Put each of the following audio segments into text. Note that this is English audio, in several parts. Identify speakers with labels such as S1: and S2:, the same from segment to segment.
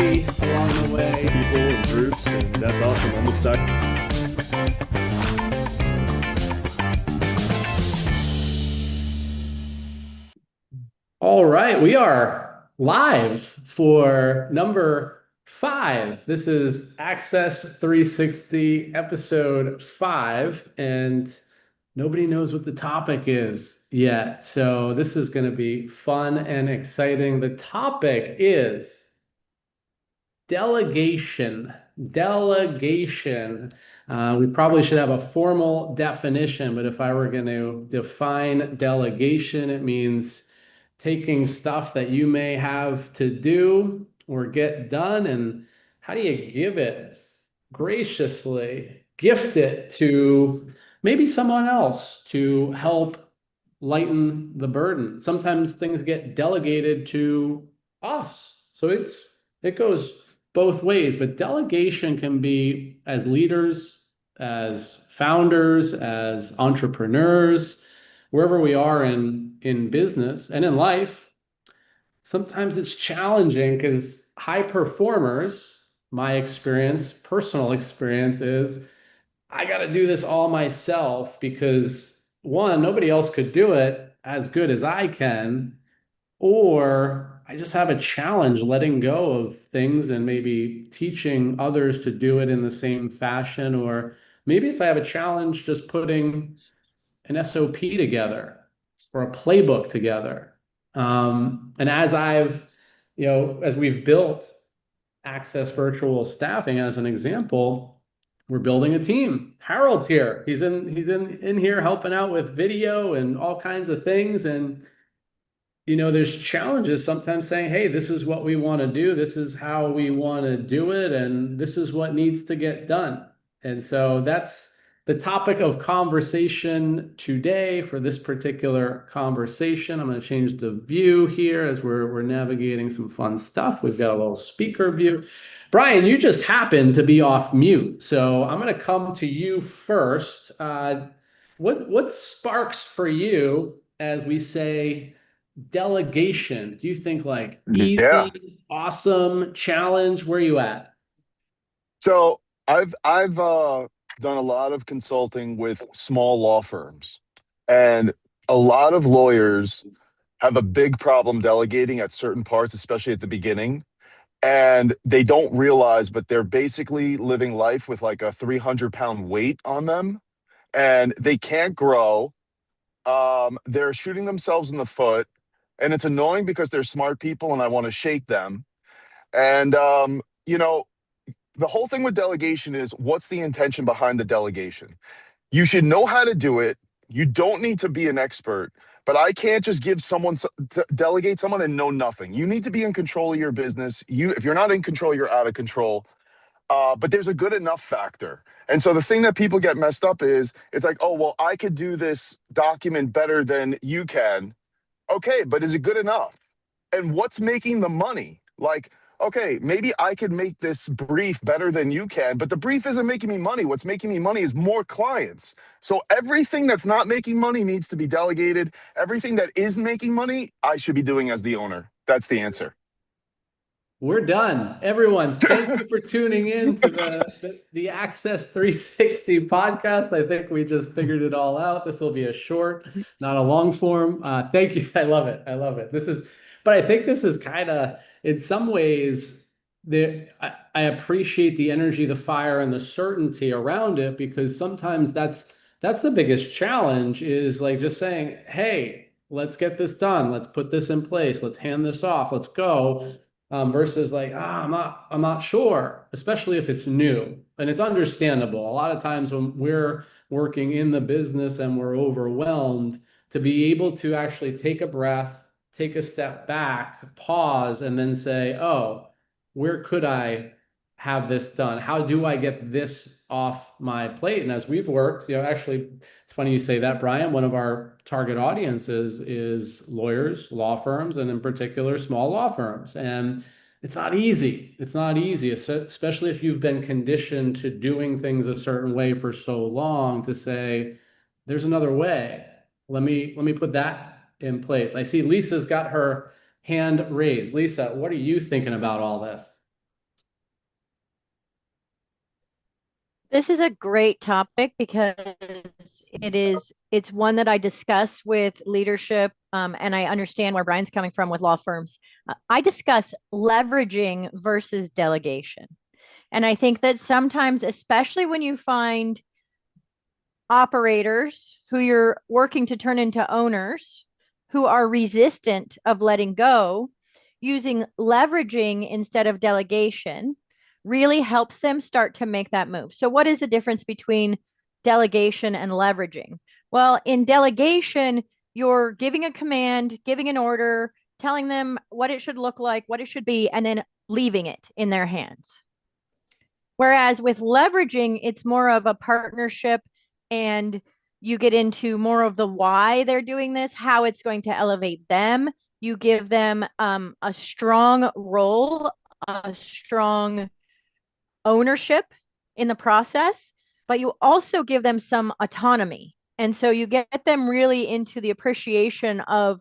S1: community along the way.
S2: People and groups, and that's awesome. I'm excited.
S1: All right, we are live for number 5. This is Access 360 episode 5, and nobody knows what the topic is yet. So this is going to be fun and exciting. The topic is delegation. Delegation. We probably should have a formal definition, but if I were going to define delegation, it means taking stuff that you may have to do or get done, and how do you give it graciously, gift it to maybe someone else to help lighten the burden. Sometimes things get delegated to us. So it goes both ways, but delegation can be as leaders, as founders, as entrepreneurs, wherever we are in business and in life. Sometimes it's challenging because high performers, my experience, personal experience is I got to do this all myself because one, nobody else could do it as good as I can, or I just have a challenge letting go of things and maybe teaching others to do it in the same fashion, or maybe it's I have a challenge just putting an SOP together or a playbook together. And as we've built Access Virtual Staffing as an example, we're building a team. Harold's here. He's in here helping out with video and all kinds of things. And there's challenges sometimes saying, hey, this is what we want to do. This is how we want to do it. And this is what needs to get done. And so that's the topic of conversation today for this particular conversation. I'm going to change the view here as we're navigating some fun stuff. We've got a little speaker view. Brian, you just happened to be off mute, so I'm going to come to you first. What sparks for you as we say delegation? Do you think like
S3: Yeah.
S1: easy, awesome, challenge? Where are you at?
S3: So I've done a lot of consulting with small law firms, and a lot of lawyers have a big problem delegating at certain parts, especially at the beginning. And they don't realize, but they're basically living life with like a 300-pound weight on them, and they can't grow. They're shooting themselves in the foot, and it's annoying because they're smart people, and I want to shake them. And the whole thing with delegation is, what's the intention behind the delegation? You should know how to do it. You don't need to be an expert, but I can't just delegate someone and know nothing. You need to be in control of your business. If you're not in control, you're out of control. But there's a good enough factor. And so the thing that people get messed up is, it's like, oh, well, I could do this document better than you can. Okay, but is it good enough? And what's making the money? Like, okay, maybe I could make this brief better than you can, but the brief isn't making me money. What's making me money is more clients. So everything that's not making money needs to be delegated. Everything that is making money, I should be doing as the owner. That's the answer.
S1: We're done. Everyone, thank you for tuning in to the Access 360 podcast. I think we just figured it all out. This will be a short, not a long form. Thank you. I love it. I love it. But I think this is kind of, in some ways, I appreciate the energy, the fire, and the certainty around it, because sometimes that's the biggest challenge, is like just saying, hey, let's get this done. Let's put this in place. Let's hand this off. Let's go. Versus like, I'm not sure, especially if it's new. And it's understandable. A lot of times when we're working in the business and we're overwhelmed, to be able to actually take a breath, take a step back, pause, and then say, oh, where could I have this done? How do I get this off my plate? And as we've worked, actually, it's funny you say that, Brian. One of our target audiences is lawyers, law firms, and in particular, small law firms. And it's not easy. It's not easy, especially if you've been conditioned to doing things a certain way for so long, to say, there's another way. Let me put that in place. I see Lisa's got her hand raised. Lisa, what are you thinking about all this?
S4: This is a great topic because it's one that I discuss with leadership, and I understand where Brian's coming from with law firms. I discuss leveraging versus delegation. And I think that sometimes, especially when you find operators who you're working to turn into owners who are resistant of letting go, using leveraging instead of delegation really helps them start to make that move. So, what is the difference between delegation and leveraging? Well, in delegation, you're giving a command, giving an order, telling them what it should look like, what it should be, and then leaving it in their hands. Whereas with leveraging, it's more of a partnership and you get into more of the why they're doing this, how it's going to elevate them. You give them a strong role, a strong ownership in the process, but you also give them some autonomy. And so you get them really into the appreciation of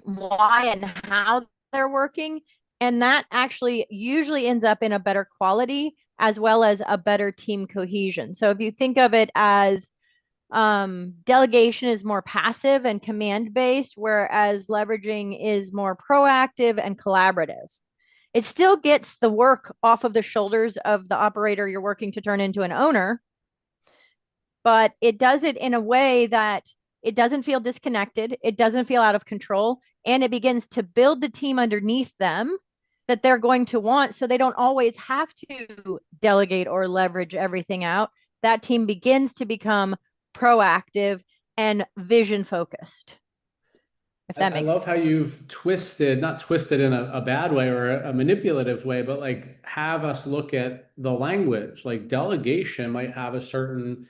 S4: why and how they're working. And that actually usually ends up in a better quality as well as a better team cohesion. So if you think of it as delegation is more passive and command based, whereas leveraging is more proactive and collaborative. It still gets the work off of the shoulders of the operator you're working to turn into an owner, but it does it in a way that it doesn't feel disconnected, it doesn't feel out of control, and it begins to build the team underneath them that they're going to want so they don't always have to delegate or leverage everything out. That team begins to become proactive and vision focused, if that
S1: I
S4: makes
S1: love how you've twisted, not twisted in a bad way or a manipulative way, but like have us look at the language. Like delegation might have a certain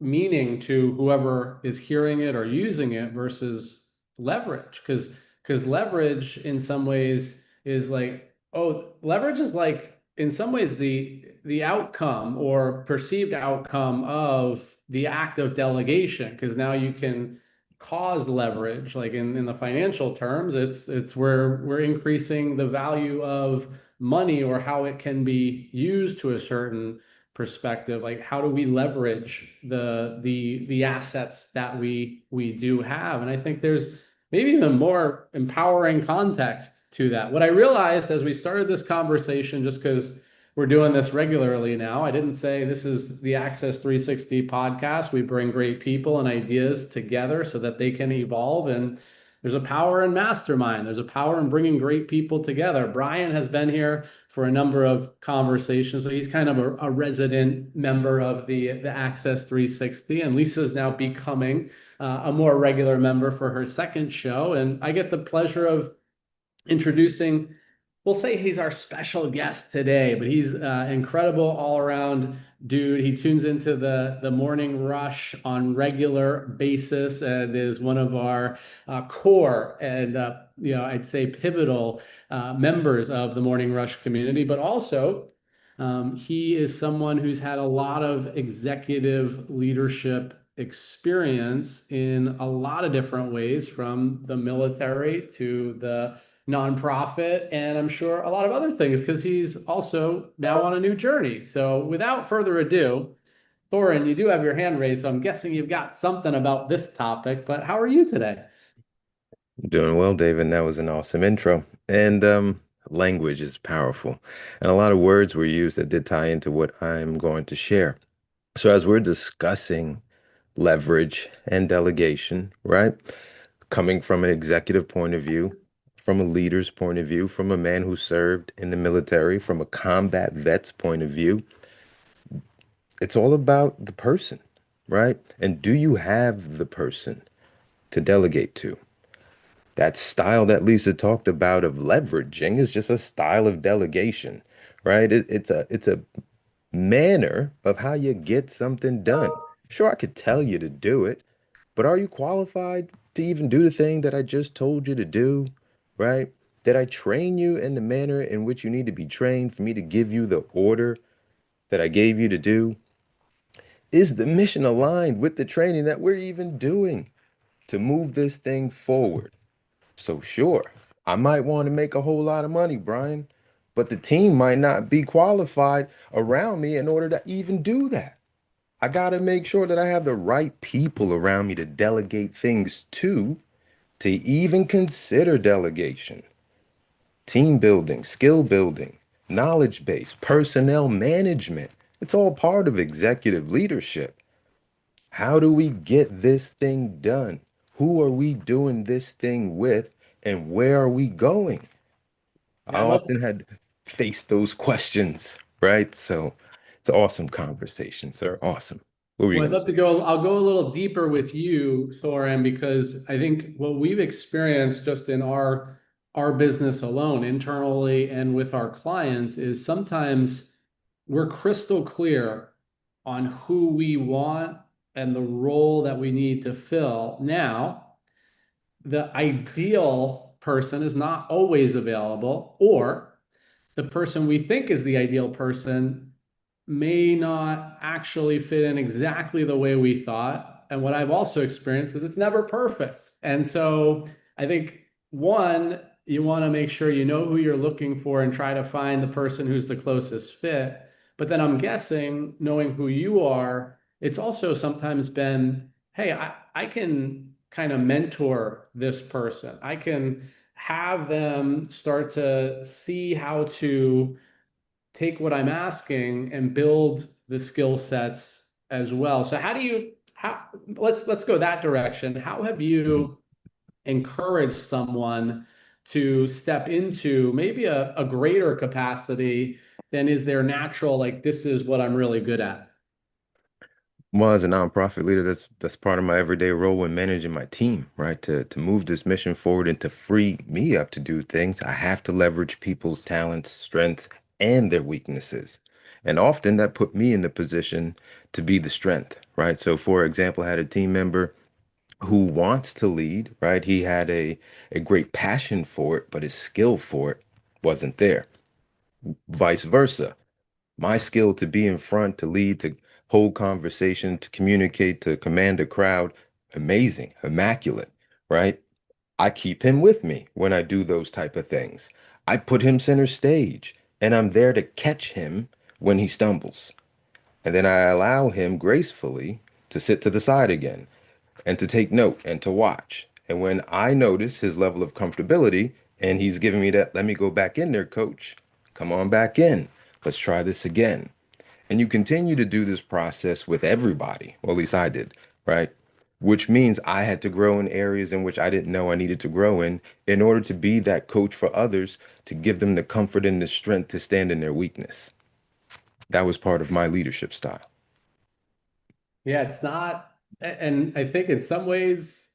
S1: meaning to whoever is hearing it or using it versus leverage. Because leverage in some ways is like, oh, leverage is like in some ways the outcome or perceived outcome of the act of delegation. Because now you can cause leverage, like in the financial terms, it's where we're increasing the value of money or how it can be used to a certain perspective. Like how do we leverage the assets that we do have? And I think there's maybe even more empowering context to that. What I realized as we started this conversation, just because we're doing this regularly now, I didn't say this is the Access 360 podcast. We bring great people and ideas together so that they can evolve. And there's a power in mastermind. There's a power in bringing great people together. Brian has been here for a number of conversations. So he's kind of a resident member of the Access 360. And Lisa's now becoming a more regular member for her second show. And I get the pleasure of introducing, we'll say he's our special guest today, but he's incredible all around dude. He tunes into the morning rush on regular basis and is one of our core and I'd say pivotal members of the morning rush community, but also he is someone who's had a lot of executive leadership experience in a lot of different ways, from the military to the nonprofit, and I'm sure a lot of other things, because he's also now on a new journey. So without further ado, Thorin, you do have your hand raised, so I'm guessing you've got something about this topic, but how are you today?
S5: Doing well, David. That was an awesome intro. And language is powerful. And a lot of words were used that did tie into what I'm going to share. So as we're discussing leverage and delegation, right? Coming from an executive point of view, from a leader's point of view, from a man who served in the military, from a combat vet's point of view, it's all about the person, right? And do you have the person to delegate to? That style that Lisa talked about of leveraging is just a style of delegation, right? It's a manner of how you get something done. Sure, I could tell you to do it, but are you qualified to even do the thing that I just told you to do, right? Did I train you in the manner in which you need to be trained for me to give you the order that I gave you to do? Is the mission aligned with the training that we're even doing to move this thing forward? So sure, I might want to make a whole lot of money, Brian, but the team might not be qualified around me in order to even do that. I got to make sure that I have the right people around me to delegate things to even consider delegation, team building, skill building, knowledge base, personnel management. It's all part of executive leadership. How do we get this thing done? Who are we doing this thing with? And where are we going? I
S1: Yeah, I'd love
S5: often had to face those questions, right? So it's an awesome conversation, sir. Awesome. What were you
S1: Well, I'd
S5: going to
S1: love to
S5: say?
S1: go. I'll go a little deeper with you, Thorin, because I think what we've experienced just in our business alone, internally and with our clients, is sometimes we're crystal clear on who we want and the role that we need to fill. Now, the ideal person is not always available, or the person we think is the ideal person may not actually fit in exactly the way we thought. And what I've also experienced is it's never perfect. And so I think one, you want to make sure you know who you're looking for and try to find the person who's the closest fit. But then I'm guessing, knowing who you are, it's also sometimes been, hey, I can kind of mentor this person. I can have them start to see how to take what I'm asking and build the skill sets as well. So how let's go that direction. How have
S5: Mhm.
S1: you encouraged someone to step into maybe a greater capacity than is their natural, like this is what I'm really good at?
S5: Well, as a nonprofit leader, that's part of my everyday role when managing my team, right? To move this mission forward and to free me up to do things, I have to leverage people's talents, strengths, and their weaknesses. And often that put me in the position to be the strength, right? So for example, I had a team member who wants to lead, right? He had a great passion for it, but his skill for it wasn't there. Vice versa. My skill to be in front, to lead, to hold conversation, to communicate, to command a crowd, amazing, immaculate, right? I keep him with me when I do those type of things. I put him center stage and I'm there to catch him when he stumbles. And then I allow him gracefully to sit to the side again and to take note and to watch. And when I notice his level of comfortability and he's giving me that, let me go back in there, coach. Come on back in. Let's try this again. And you continue to do this process with everybody. Well, at least I did, right? Which means I had to grow in areas in which I didn't know I needed to grow in order to be that coach for others, to give them the comfort and the strength to stand in their weakness. That was part of my leadership style.
S1: Yeah, it's not, and I think in some ways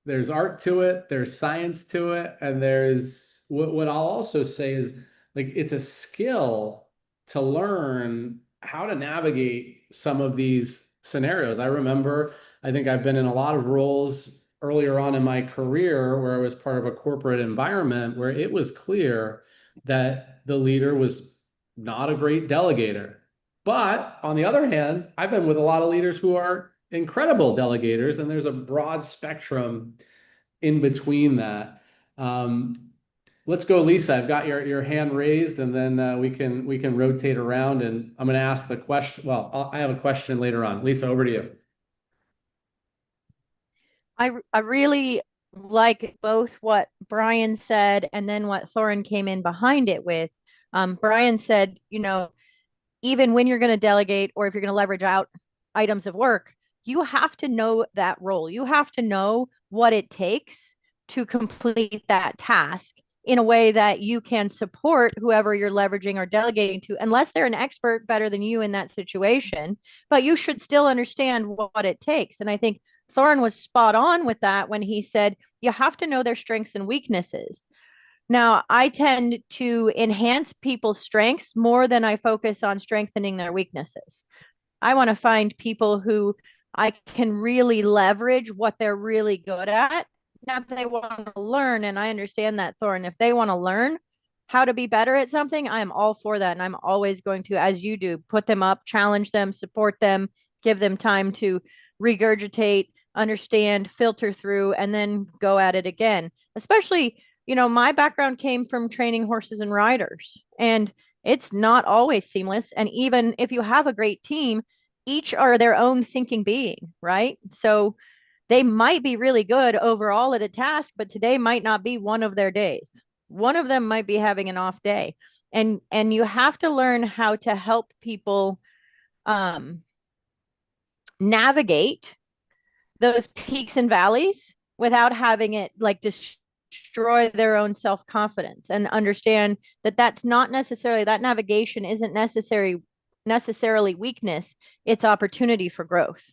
S1: there's art to it, there's science to it, and there's what I'll also say is like it's a skill to learn how to navigate some of these scenarios. I remember, I think I've been in a lot of roles earlier on in my career where I was part of a corporate environment where it was clear that the leader was not a great delegator. But on the other hand, I've been with a lot of leaders who are incredible delegators, and there's a broad spectrum in between that. Um, let's go, Lisa. I've got your hand raised, and then we can rotate around, and I'm going to ask the question. Well, I have a question later on. Lisa, over to you.
S4: I really like both what Brian said and then what Thorin came in behind it with. Brian said, even when you're going to delegate or if you're going to leverage out items of work, you have to know that role. You have to know what it takes to complete that task in a way that you can support whoever you're leveraging or delegating to, unless they're an expert better than you in that situation. But you should still understand what it takes. And I think Thorin was spot on with that when he said you have to know their strengths and weaknesses. Now, I tend to enhance people's strengths more than I focus on strengthening their weaknesses. I want to find people who I can really leverage what they're really good at. Now, if they want to learn, and I understand that, Thorne, if they want to learn how to be better at something, I am all for that. And I'm always going to, as you do, put them up, challenge them, support them, give them time to regurgitate, understand, filter through, and then go at it again. Especially, my background came from training horses and riders, and it's not always seamless. And even if you have a great team, each are their own thinking being, right? So they might be really good overall at a task, but today might not be one of their days. One of them might be having an off day. And you have to learn how to help people um, navigate those peaks and valleys without having it like destroy their own self-confidence, and understand that that's not necessarily, that navigation isn't necessarily weakness, it's opportunity for growth.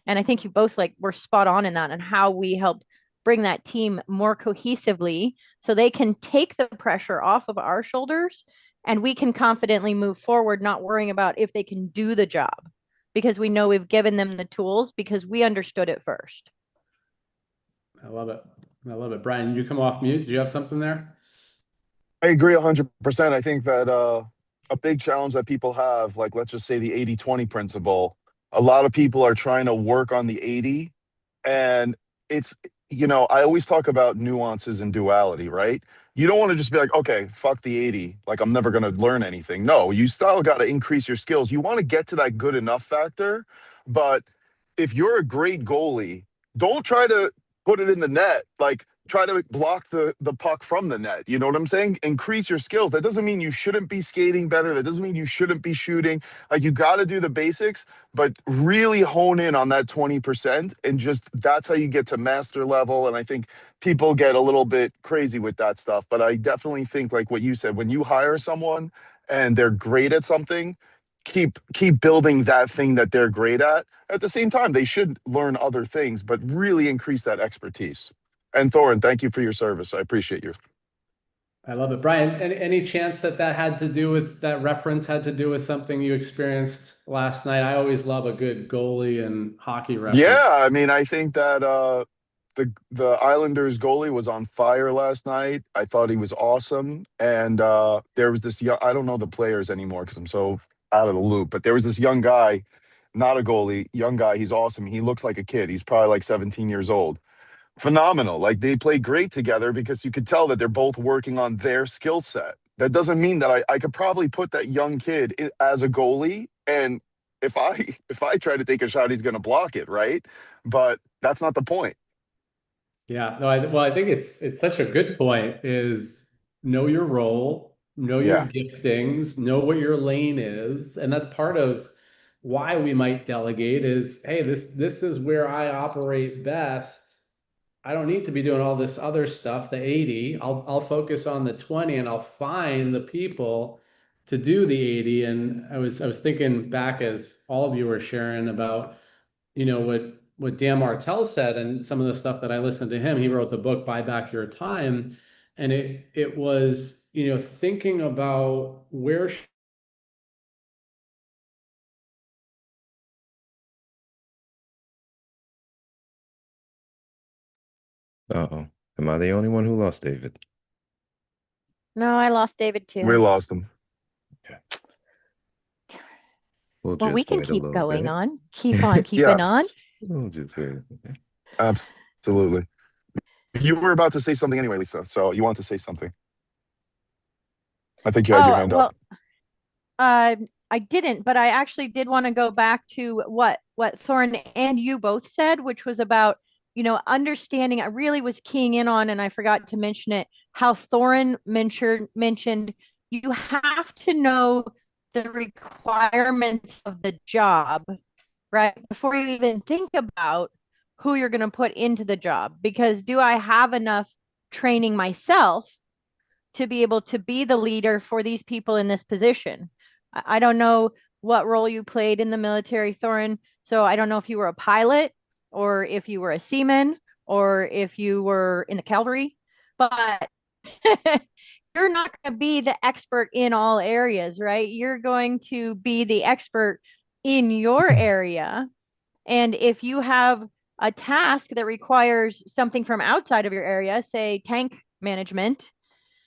S4: And I think you both like were spot on in that, and how we help bring that team more cohesively so they can take the pressure off of our shoulders and we can confidently move forward, not worrying about if they can do the job, because we know we've given them the tools because we understood it first.
S1: I love it. I love it. Brian, you come off mute. Do you have something there?
S3: I agree 100%. I think that a big challenge that people have, like let's just say the 80-20 principle, a lot of people are trying to work on the 80, and it's, I always talk about nuances and duality, right? You don't want to just be like, okay, fuck the 80, like I'm never going to learn anything. No, you still got to increase your skills. You want to get to that good enough factor, but if you're a great goalie, don't try to put it in the net. Like try to block the puck from the net. You know what I'm saying? Increase your skills. That doesn't mean you shouldn't be skating better. That doesn't mean you shouldn't be shooting. Like you got to do the basics, but really hone in on that 20%, and just that's how you get to master level. And I think people get a little bit crazy with that stuff, but I definitely think like what you said, when you hire someone and they're great at something, keep building that thing that they're great at. At the same time, they should learn other things, but really increase that expertise. And Thorin, thank you for your service. I appreciate you.
S1: I love it. Brian, any chance that had to do with, that reference had to do with something you experienced last night? I always love a good goalie and hockey reference.
S3: Yeah, I mean, I think that the Islanders goalie was on fire last night. I thought he was awesome. And there was this young, I don't know the players anymore because I'm so out of the loop, but there was this young guy, not a goalie, young guy. He's awesome. He looks like a kid. He's probably like 17 years old. Phenomenal. Like they play great together because you could tell that they're both working on their skill set. That doesn't mean that I could probably put that young kid as a goalie, and if I if I try to take a shot, he's going to block it, right? But that's not the point.
S1: Yeah, no, well, I think it's such a good point, is know your role, know your
S3: Yeah.
S1: giftings, know what your lane is. And that's part of why we might delegate is, hey, this is where I operate best. I don't need to be doing all this other stuff, the 80. I'll focus on the 20 and I'll find the people to do the 80. And I was thinking back as all of you were sharing about, what Dan Martell said and some of the stuff that I listened to him. He wrote the book Buy Back Your Time, and it was, thinking about where
S5: Uh-oh. Am I the only one who lost David?
S4: No, I lost David
S3: We
S4: too.
S3: lost him.
S5: Okay. We'll
S4: Well, we
S5: just
S4: can
S5: wait a
S4: keep
S5: little
S4: going
S5: bit.
S4: on. Keep on keeping on.
S3: Yes,
S5: We'll just wait. Okay.
S3: absolutely. You were about to say something anyway, Lisa. So you want to say something? I think you had your
S4: Oh,
S3: hand up.
S4: well, uh, I didn't, but I actually did want to go back to what Thorin and you both said, which was about, understanding. I really was keying in on, and I forgot to mention it, how Thorin mentioned you have to know the requirements of the job, right? Before you even think about who you're going to put into the job. Because do I have enough training myself to be able to be the leader for these people in this position? I don't know what role you played in the military, Thorin. So I don't know if you were a pilot or if you were a seaman or if you were in the cavalry, but you're not going to be the expert in all areas, right? You're going to be the expert in your area. And if you have a task that requires something from outside of your area, say tank management,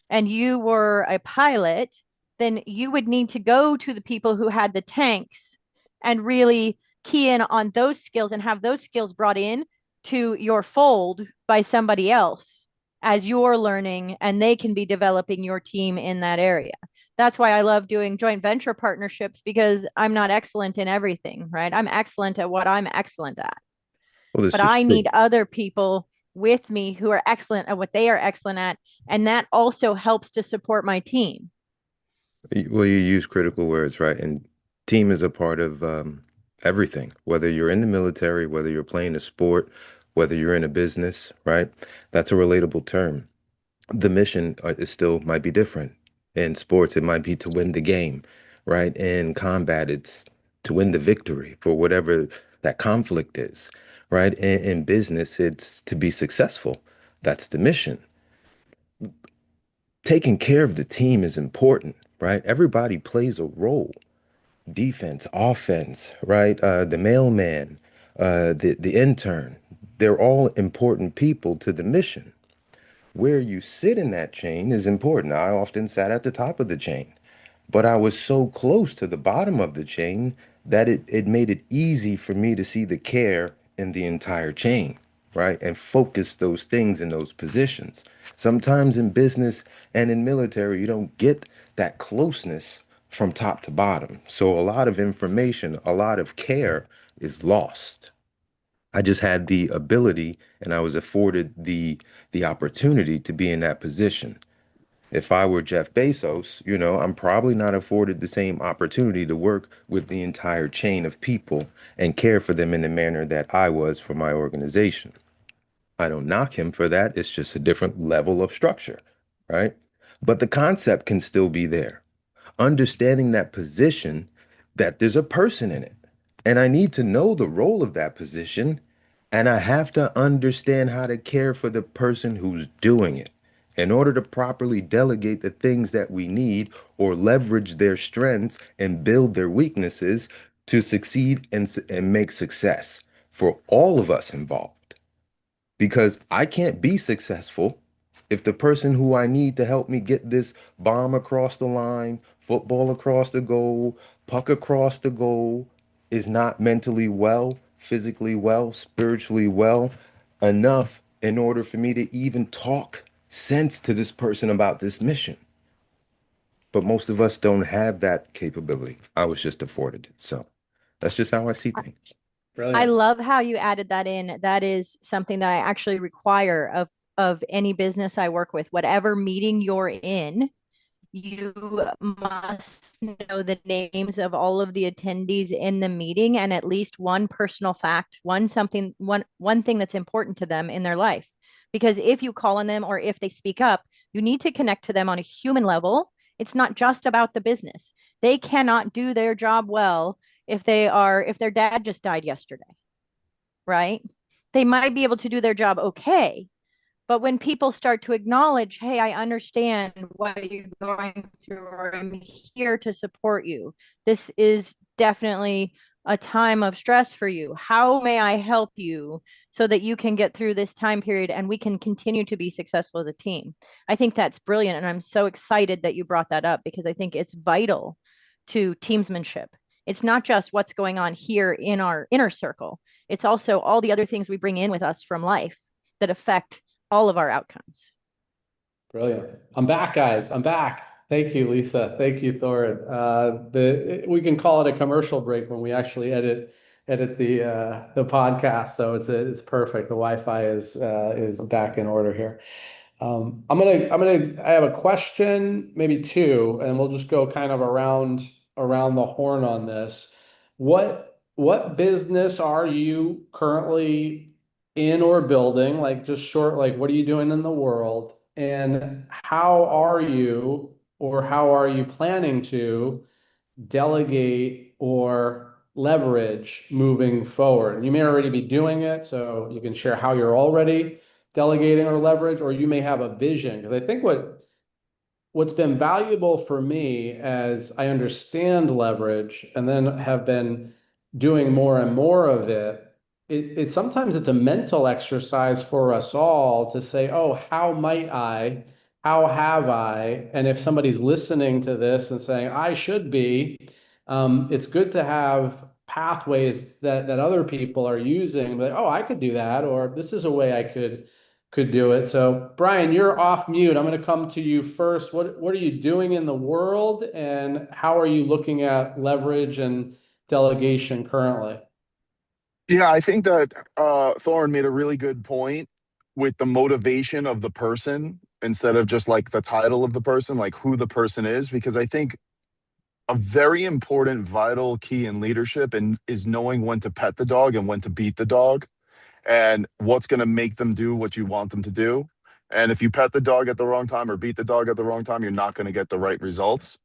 S4: and you were a pilot, then you would need to go to the people who had the tanks and really key in on those skills and have those skills brought in to your fold by somebody else as you're learning, and they can be developing your team in that area. That's why I love doing joint venture partnerships, because I'm not excellent in everything, right? I'm excellent at what I'm excellent at,
S5: Well, this
S4: but
S5: is
S4: I
S5: true.
S4: need other people with me who are excellent at what they are excellent at. And that also helps to support my team.
S5: Well, you use critical words, right? And team is a part of everything, whether you're in the military, whether you're playing a sport, whether you're in a business, right? That's a relatable term. The mission is still might be different. In sports, it might be to win the game, right? In combat, it's to win the victory for whatever that conflict is, right? In business, it's to be successful. That's the mission. Taking care of the team is important, right? Everybody plays a role. Defense, offense, right? The mailman, the intern, they're all important people to the mission. Where you sit in that chain is important. I often sat at the top of the chain, but I was so close to the bottom of the chain that it made it easy for me to see the care in the entire chain, right? And focus those things in those positions. Sometimes in business and in military, you don't get that closeness from top to bottom. So a lot of information, a lot of care is lost. I just had the ability and I was afforded the opportunity to be in that position. If I were Jeff Bezos, I'm probably not afforded the same opportunity to work with the entire chain of people and care for them in the manner that I was for my organization. I don't knock him for that. It's just a different level of structure, right? But the concept can still be there. Understanding that position, that there's a person in it. And I need to know the role of that position. And I have to understand how to care for the person who's doing it in order to properly delegate the things that we need or leverage their strengths and build their weaknesses to succeed and make success for all of us involved. Because I can't be successful if the person who I need to help me get this bomb across the line, football across the goal, puck across the goal is not mentally well, physically well, spiritually well enough in order for me to even talk sense to this person about this mission. But most of us don't have that capability. I was just afforded it. So that's just how I see things.
S4: I
S1: Brilliant.
S4: love how you added that in. That is something that I actually require of any business I work with. Whatever meeting you're in, you must know the names of all of the attendees in the meeting and at least one personal fact, one thing that's important to them in their life. Because if you call on them or if they speak up, you need to connect to them on a human level. It's not just about the business. They cannot do their job well if their dad just died yesterday, right? They might be able to do their job okay, but when people start to acknowledge, hey, I understand what you're going through, or I'm here to support you. This is definitely a time of stress for you. How may I help you so that you can get through this time period and we can continue to be successful as a team? I think that's brilliant. And I'm so excited that you brought that up, because I think it's vital to teamsmanship. It's not just what's going on here in our inner circle, it's also all the other things we bring in with us from life that affect all of our outcomes.
S1: Brilliant. I'm back, guys. I'm back. Thank you, Lisa. Thank you, Thorin. We can call it a commercial break when we actually edit the podcast. So it's perfect. The Wi-Fi is back in order here. I have a question, maybe two, and we'll just go kind of around the horn on this. What business are you currently in or building? Like just short, like what are you doing in the world? And how are you planning to delegate or leverage moving forward? You may already be doing it, so you can share how you're already delegating or leverage, or you may have a vision. Because I think what's been valuable for me as I understand leverage and then have been doing more and more of it sometimes it's a mental exercise for us all to say, oh, how might I? How have I? And if somebody's listening to this and saying, I should be, it's good to have pathways that other people are using. Like, oh, I could do that, or this is a way I could could do it. So, Brian, you're off mute. I'm going to come to you first. What are you doing in the world, and how are you looking at leverage and delegation currently?
S3: Yeah, I think that Thorin made a really good point with the motivation of the person instead of just like the title of the person, like who the person is, because I think a very important vital key in leadership and is knowing when to pet the dog and when to beat the dog and what's going to make them do what you want them to do. And if you pet the dog at the wrong time or beat the dog at the wrong time, you're not going to get the right results.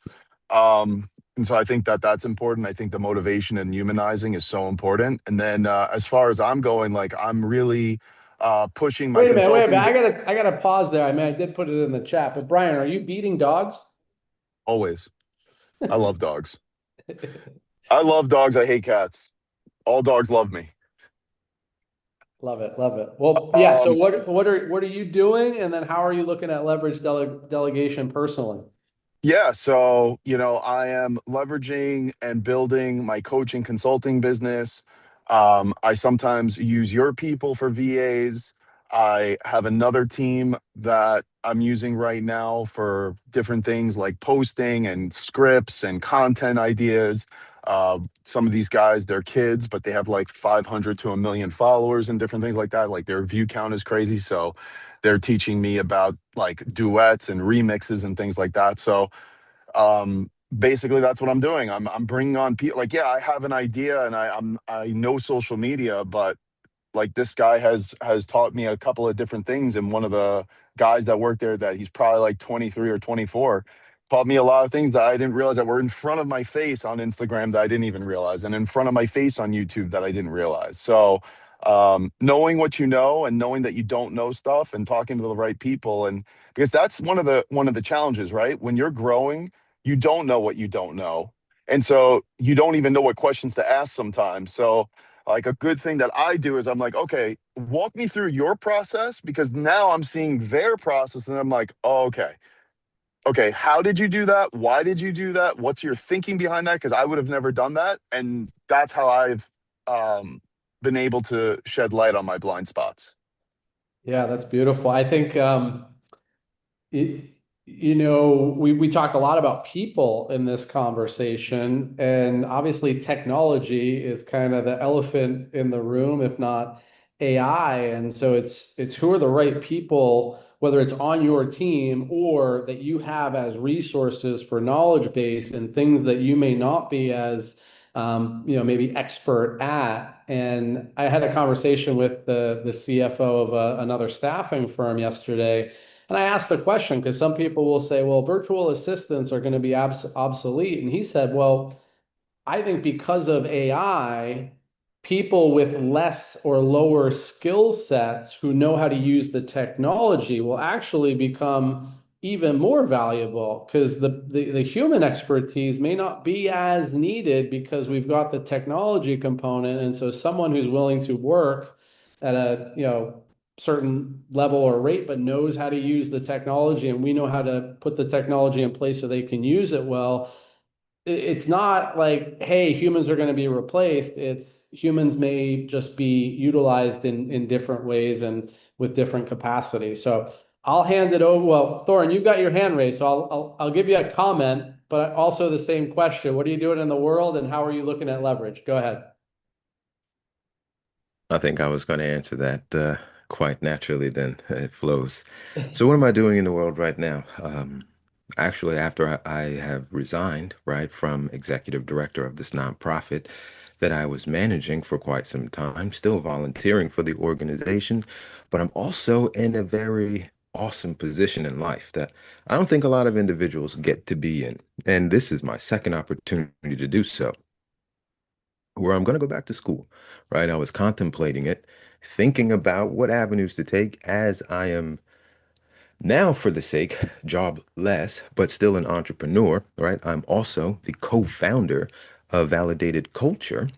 S3: And so I think that that's important. I think the motivation and humanizing is so important. And then as far as I'm going, like I'm really pushing my
S1: Wait a minute, wait a minute.
S3: consulting
S1: I gotta pause there. I mean, I did put it in the chat, but Brian, are you beating dogs?
S3: always. I love dogs. I love dogs. I hate cats. All dogs love me.
S1: Love it, love it. Well, yeah. So
S3: Um,
S1: what are you doing, and then how are you looking at leverage delegation personally?
S3: Yeah, so, I am leveraging and building my coaching consulting business. I sometimes use your people for VAs. I have another team that I'm using right now for different things like posting and scripts and content ideas. Some of these guys, they're kids, but they have like 500 to a million followers and different things like that. Like their view count is crazy. So they're teaching me about like duets and remixes and things like that. So basically that's what I'm doing. I'm bringing on people. Like, yeah, I have an idea and I know social media, but like this guy has taught me a couple of different things, and one of the guys that worked there, that he's probably like 23 or 24, taught me a lot of things that I didn't realize that were in front of my face on Instagram that I didn't even realize, and in front of my face on YouTube that I didn't realize. So knowing what you know and knowing that you don't know stuff and talking to the right people, and because that's one of the challenges, right? When you're growing, you don't know what you don't know, and so you don't even know what questions to ask sometimes. So like a good thing that I do is I'm like, okay, walk me through your process, because now I'm seeing their process and I'm like, oh, okay. Okay, how did you do that? Why did you do that? What's your thinking behind that? Because I would have never done that. And that's how I've um, been able to shed light on my blind spots.
S1: Yeah, that's beautiful. I think it, we talked a lot about people in this conversation, and obviously technology is kind of the elephant in the room, if not AI. And so it's who are the right people, whether it's on your team or that you have as resources for knowledge base and things that you may not be as maybe expert at. And I had a conversation with the CFO of another staffing firm yesterday, and I asked the question because some people will say, well, virtual assistants are going to be obsolete. And he said, well, I think because of AI, people with less or lower skill sets who know how to use the technology will actually become even more valuable because the human expertise may not be as needed because we've got the technology component. And so someone who's willing to work at a certain level or rate but knows how to use the technology, and we know how to put the technology in place so they can use it well. It's not like, hey, humans are going to be replaced. It's humans may just be utilized in different ways and with different capacities. So I'll hand it over. Well, Thorin, you've got your hand raised, so I'll give you a comment, but also the same question. What are you doing in the world, and how are you looking at leverage? Go ahead.
S5: I think I was going to answer that quite naturally, then it flows. So, what am I doing in the world right now? Actually, after I have resigned, right, from executive director of this nonprofit that I was managing for quite some time, still volunteering for the organization, but I'm also in a very awesome position in life that I don't think a lot of individuals get to be in. And this is my second opportunity to do so, where I'm going to go back to school, right? I was contemplating it, thinking about what avenues to take as I am now, for the sake, jobless, but still an entrepreneur, right? I'm also the co-founder of Validated Culture,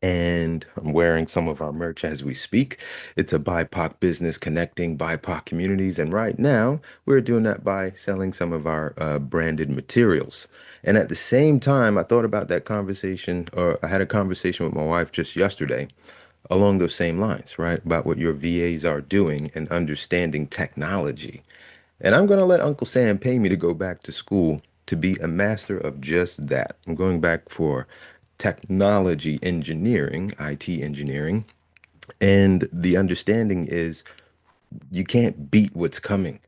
S5: and I'm wearing some of our merch as we speak. It's a BIPOC business connecting BIPOC communities. And right now, we're doing that by selling some of our branded materials. And at the same time, I thought about that conversation, or I had a conversation with my wife just yesterday along those same lines, right? About what your VAs are doing and understanding technology. And I'm going to let Uncle Sam pay me to go back to school to be a master of just that. I'm going back for technology engineering, IT engineering. And the understanding is you can't beat what's coming.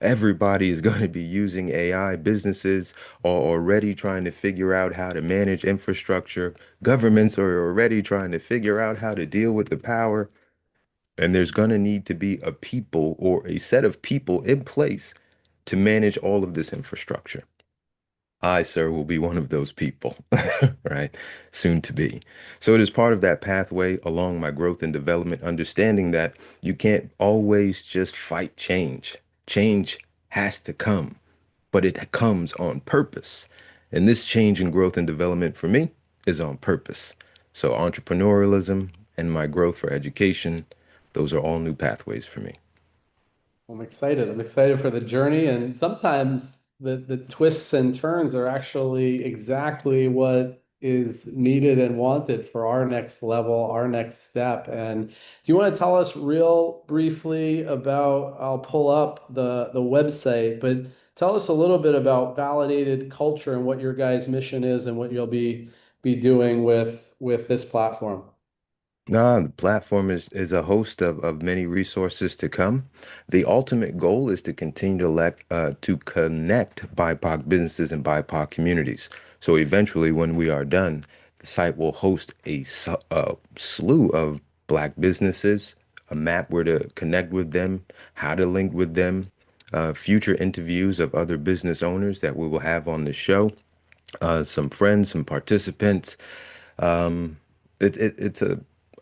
S5: Everybody is going to be using AI. Businesses are already trying to figure out how to manage infrastructure. Governments are already trying to figure out how to deal with the power. And there's going to need to be a people or a set of people in place to manage all of this infrastructure. I, sir, will be one of those people, right? Soon to be. So it is part of that pathway along my growth and development, understanding that you can't always just fight change. Change has to come, but it comes on purpose. And this change and growth and development for me is on purpose. So entrepreneurialism and my growth for education, those are all new pathways for me.
S1: I'm excited. I'm excited for the journey, and sometimes the twists and turns are actually exactly what is needed and wanted for our next level, our next step. And do you want to tell us real briefly about, I'll pull up the website, but tell us a little bit about Validated Culture and what your guys' mission is and what you'll be doing with this platform.
S5: Nah, the platform is a host of many resources to come. The ultimate goal is to continue to connect BIPOC businesses and BIPOC communities. So eventually, when we are done, the site will host a slew of Black businesses, a map where to connect with them, how to link with them, future interviews of other business owners that we will have on the show, some friends, some participants. Um, it's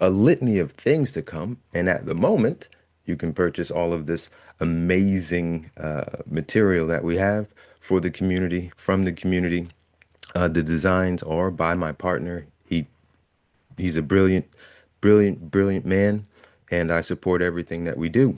S5: a litany of things to come. And at the moment, you can purchase all of this amazing material that we have for the community, from the community. The designs are by my partner. He's a brilliant man, and I support everything that we do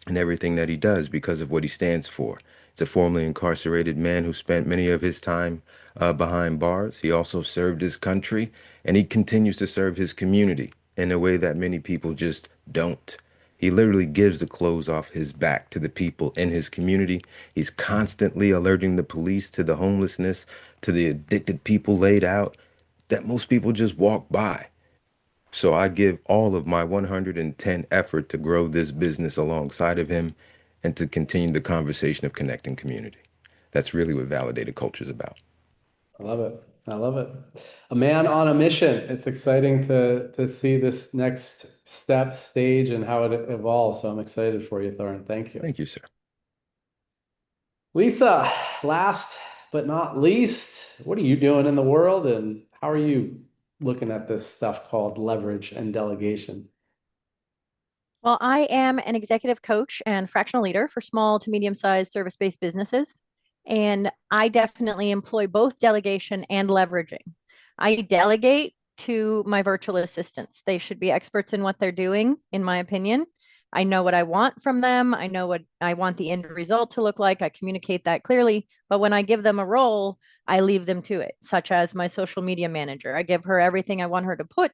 S5: and everything that he does because of what he stands for. He's a formerly incarcerated man who spent many of his time behind bars. He also served his country, and he continues to serve his community in a way that many people just don't. He literally gives the clothes off his back to the people in his community. He's constantly alerting the police to the homelessness, to the addicted people laid out that most people just walk by. So I give all of my 110 effort to grow this business alongside of him and to continue the conversation of connecting community. That's really what validated culture is about.
S1: I love it. I love it. A man on a mission. It's exciting to see this next step, stage, and how it evolves. So I'm excited for you, Thorin. Thank you.
S5: Thank you, sir.
S1: Lisa, last but not least, what are you doing in the world and how are you looking at this stuff called leverage and delegation?
S4: Well, I am an executive coach and fractional leader for small to medium-sized service-based businesses, and I definitely employ both delegation and leveraging. I delegate to my virtual assistants. They should be experts in what they're doing, in my opinion. I know what I want from them. I know what I want the end result to look like. I communicate that clearly. But when I give them a role, I leave them to it, such as my social media manager. I give her everything I want her to put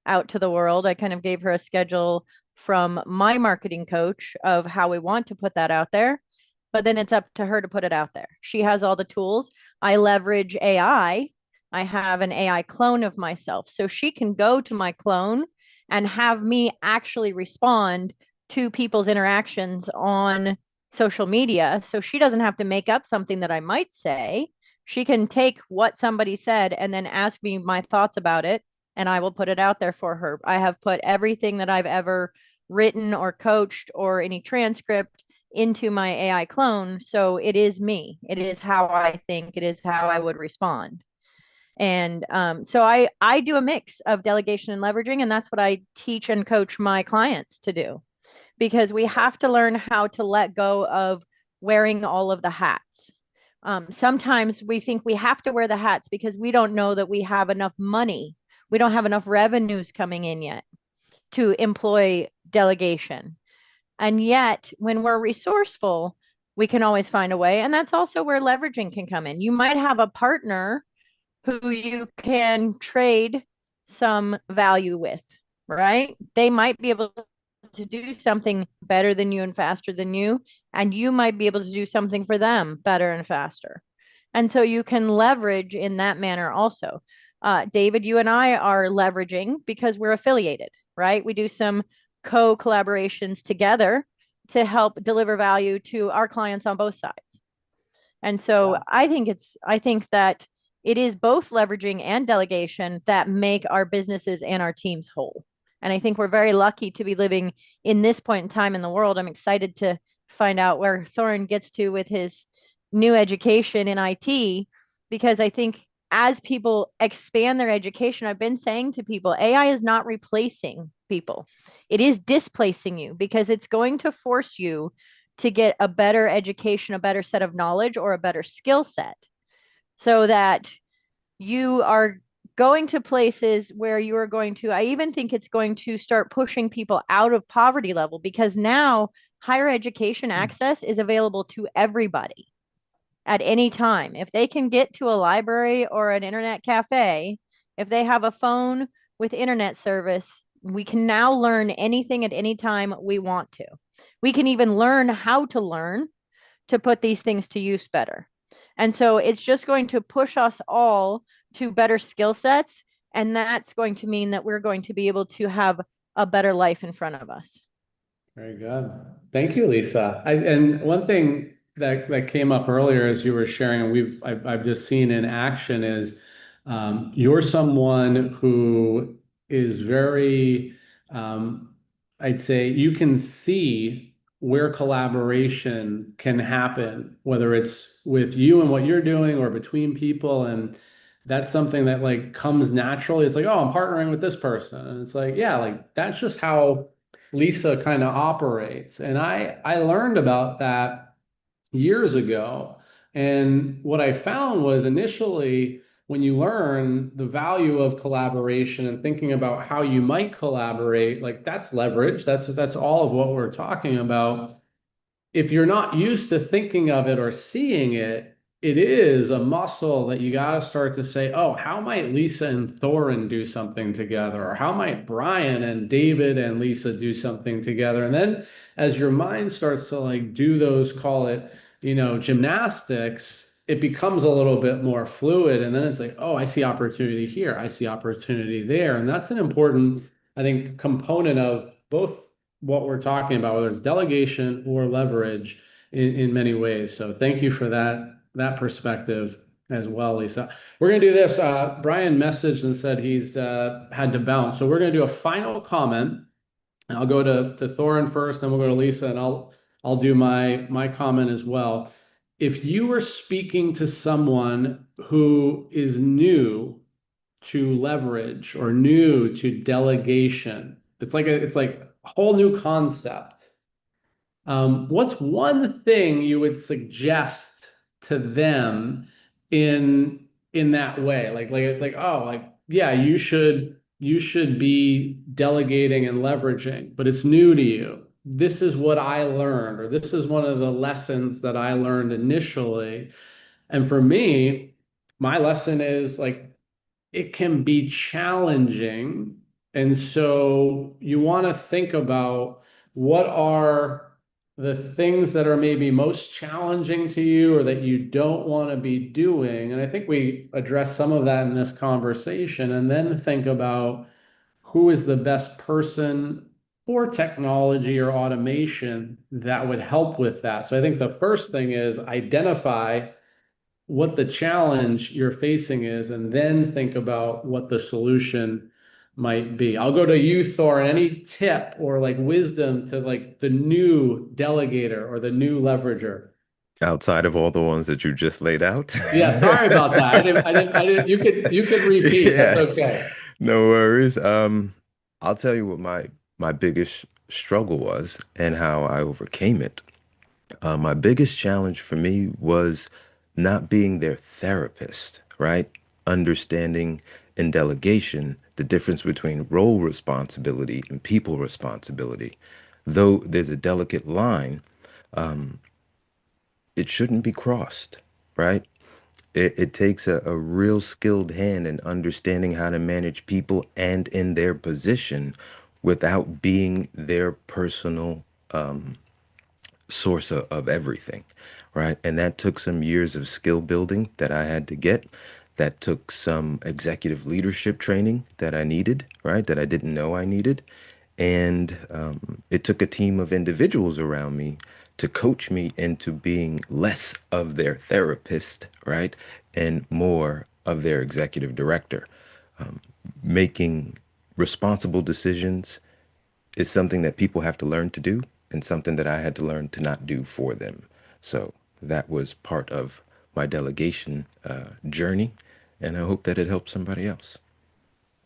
S4: out to the world. I kind of gave her a schedule from my marketing coach of how we want to put that out there. But then it's up to her to put it out there. She has all the tools. I leverage AI. I have an AI clone of myself. So she can go to my clone and have me actually respond to people's interactions on social media. So she doesn't have to make up something that I might say. She can take what somebody said and then ask me my thoughts about it, and I will put it out there for her. I have put everything that I've ever written or coached or any transcript into my AI clone. So it is me. It is how I think. It is how I would respond. And so I do a mix of delegation and leveraging, and that's what I teach and coach my clients to do, because we have to learn how to let go of wearing all of the hats. Sometimes we think we have to wear the hats because we don't know that we have enough money. We don't have enough revenues coming in yet to employ delegation. And yet, when we're resourceful, we can always find a way. And that's also where leveraging can come in. You might have a partner who you can trade some value with. right? They might be able to do something better than you and faster than you, and you might be able to do something for them better and faster. And so you can leverage in that manner also. David, you and I are leveraging because we're affiliated, right? We do some co-collaborations together to help deliver value to our clients on both sides. And so
S1: Yeah.
S4: I think that it is both leveraging and delegation that make our businesses and our teams whole. And I think we're very lucky to be living in this point in time in the world. I'm excited to find out where Thorin gets to with his new education in IT, because I think as people expand their education, I've been saying to people, AI is not replacing people. It is displacing you because it's going to force you to get a better education, a better set of knowledge, or a better skill set so that you are going to places where you are going to, I even think it's going to start pushing people out of poverty level because now higher education access is available to everybody at any time. If they can get to a library or an internet cafe, if they have a phone with internet service, we can now learn anything at any time we want to. We can even learn how to learn to put these things to use better. And so it's just going to push us all to better skill sets. And that's going to mean that we're going to be able to have a better life in front of us.
S1: Very good. Thank you, Lisa. And one thing that came up earlier as you were sharing, and I've just seen in action is you're someone who is very, I'd say you can see where collaboration can happen, whether it's with you and what you're doing or between people. And that's something that like comes naturally. It's like, oh, I'm partnering with this person. And it's like, yeah, like that's just how Lisa kind of operates. And I learned about that years ago. And what I found was initially when you learn the value of collaboration and thinking about how you might collaborate, like that's leverage. That's all of what we're talking about. If you're not used to thinking of it or seeing it, it is a muscle that you got to start to say, oh, how might Lisa and Thorin do something together? Or how might Brian and David and Lisa do something together? And then as your mind starts to like do those, call it, gymnastics, it becomes a little bit more fluid. And then it's like, oh, I see opportunity here. I see opportunity there. And that's an important, I think, component of both what we're talking about, whether it's delegation or leverage in many ways. So thank you for that perspective as well, Lisa. We're going to do this. Brian messaged and said he's had to bounce. So we're going to do a final comment. And I'll go to Thorin first, then we'll go to Lisa, and I'll do my comment as well. If you were speaking to someone who is new to leverage or new to delegation, it's like a whole new concept. What's one thing you would suggest to them in that way? Like oh, like yeah, you should be delegating and leveraging, but it's new to you. This is what I learned, or this is one of the lessons that I learned initially. And for me, my lesson is like it can be challenging. And so you want to think about what are the things that are maybe most challenging to you or that you don't want to be doing. And I think we address some of that in this conversation, and then think about who is the best person for technology or automation that would help with that. So I think the first thing is identify what the challenge you're facing is, and then think about what the solution might be. I'll go to you, Thor. Any tip or like wisdom to like the new delegator or the new leverager?
S5: Outside of all the ones that you just laid out.
S1: Yeah, sorry about that. I didn't. You could repeat. That's
S5: Yes,
S1: okay.
S5: no worries. I'll tell you what my biggest struggle was and how I overcame it. My biggest challenge for me was not being their therapist, right? Understanding in delegation the difference between role responsibility and people responsibility. Though there's a delicate line, it shouldn't be crossed, right? It takes a real skilled hand in understanding how to manage people and in their position without being their personal source of everything, right? And that took some years of skill building that I had to get. That took some executive leadership training that I needed, right? That I didn't know I needed. And it took a team of individuals around me to coach me into being less of their therapist, right? And more of their executive director. Making responsible decisions is something that people have to learn to do and something that I had to learn to not do for them. So that was part of my delegation journey, and I hope that it helps somebody else.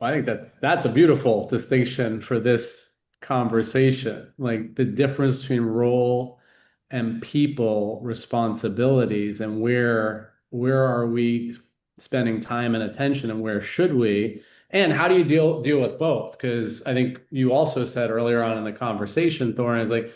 S1: I think that's a beautiful distinction for this conversation. Like the difference between role and people responsibilities, and where are we spending time and attention, and where should we? And how do you deal with both? Because I think you also said earlier on in the conversation, Thorne, is like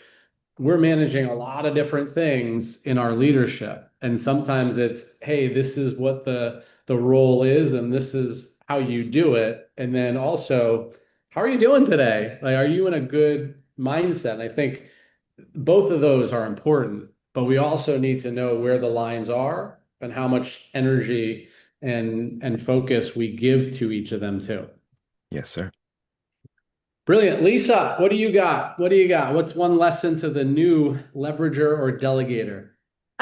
S1: we're managing a lot of different things in our leadership. And sometimes it's, hey, this is what the role is, and this is how you do it. And then also, how are you doing today? Like, are you in a good mindset? And I think both of those are important, but we also need to know where the lines are and how much energy and focus we give to each of them too.
S5: Yes, sir.
S1: Brilliant. Lisa, what do you got? What do you got? What's one lesson to the new leverager or delegator?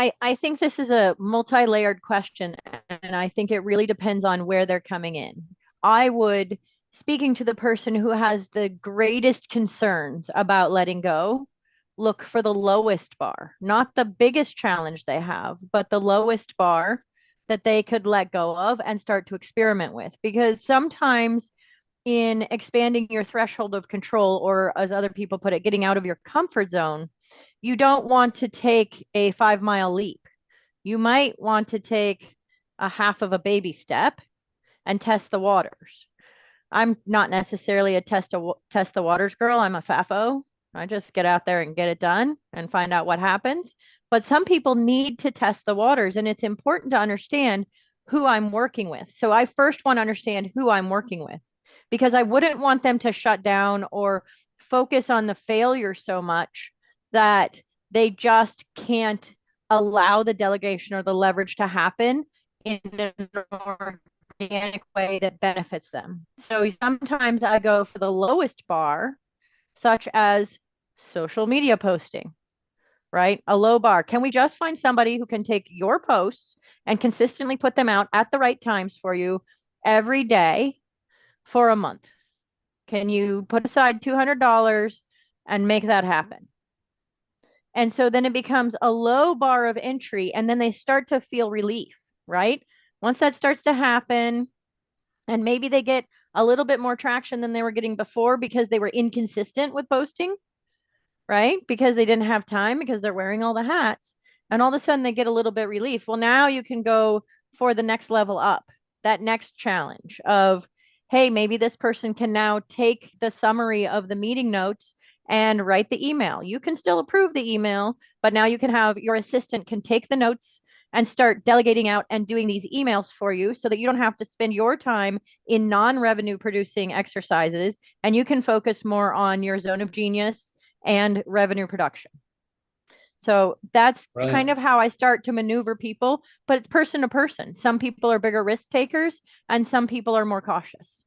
S4: I think this is a multi-layered question, and I think it really depends on where they're coming in. I would, speaking to the person who has the greatest concerns about letting go, look for the lowest bar, not the biggest challenge they have, but the lowest bar that they could let go of and start to experiment with. Because sometimes in expanding your threshold of control, or as other people put it, getting out of your comfort zone, you don't want to take a 5 mile leap. You might want to take a half of a baby step and test the waters. I'm not necessarily a test the waters girl. I'm a FAFO. I just get out there and get it done and find out what happens. But some people need to test the waters, and it's important to understand who I'm working with. So I first want to understand who I'm working with, because I wouldn't want them to shut down or focus on the failure so much that they just can't allow the delegation or the leverage to happen in an organic way that benefits them. So sometimes I go for the lowest bar, such as social media posting, right? A low bar. Can we just find somebody who can take your posts and consistently put them out at the right times for you every day for a month? Can you put aside $200 and make that happen? And so then it becomes a low bar of entry, and then they start to feel relief, right? Once that starts to happen, and maybe they get a little bit more traction than they were getting before because they were inconsistent with posting, right? Because they didn't have time because they're wearing all the hats. And all of a sudden they get a little bit relief. Well, now you can go for the next level up, that next challenge of, hey, maybe this person can now take the summary of the meeting notes and write the email. You can still approve the email, but now you can have your assistant can take the notes and start delegating out and doing these emails for you so that you don't have to spend your time in non-revenue producing exercises, and you can focus more on your zone of genius and revenue production. So that's kind
S1: Brilliant.
S4: of how I start to maneuver people, but it's person to person. Some people are bigger risk takers and some people are more cautious.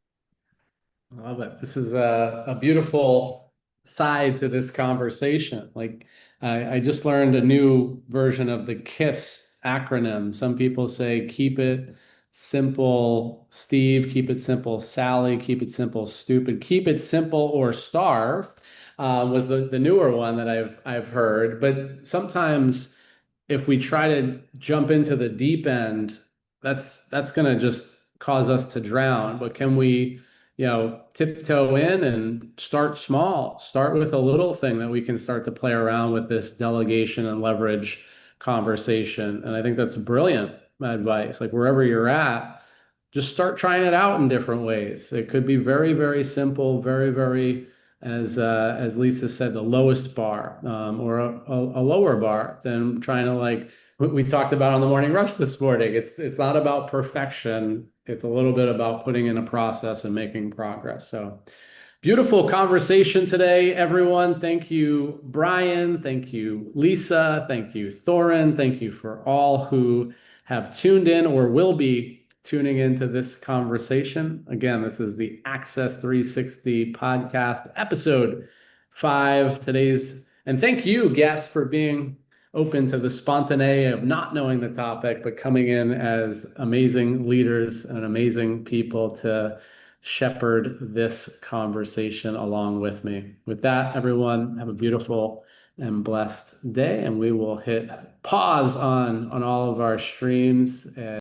S1: I love it. This is a beautiful side to this conversation. Like I just learned a new version of the KISS acronym. Some people say keep it simple, Steve, keep it simple, Sally, keep it simple, stupid, keep it simple or starve, was the newer one that I've heard. But sometimes if we try to jump into the deep end, that's gonna just cause us to drown. But can we, tiptoe in and start small, start with a little thing that we can start to play around with this delegation and leverage conversation. And I think that's brilliant advice. Like wherever you're at, just start trying it out in different ways. It could be very, very simple, very, very as Lisa said, the lowest bar, or a lower bar than trying to, like we talked about on the morning rush this morning. It's not about perfection. It's a little bit about putting in a process and making progress. So beautiful conversation today, everyone. Thank you, Brian. Thank you, Lisa. Thank you, Thorin. Thank you for all who have tuned in or will be tuning into this conversation. Again, this is the Access 360 podcast, episode 5. And thank you, guests, for being open to the spontaneity of not knowing the topic, but coming in as amazing leaders and amazing people to shepherd this conversation along with me. With that, everyone, have a beautiful and blessed day, and we will hit pause on all of our streams.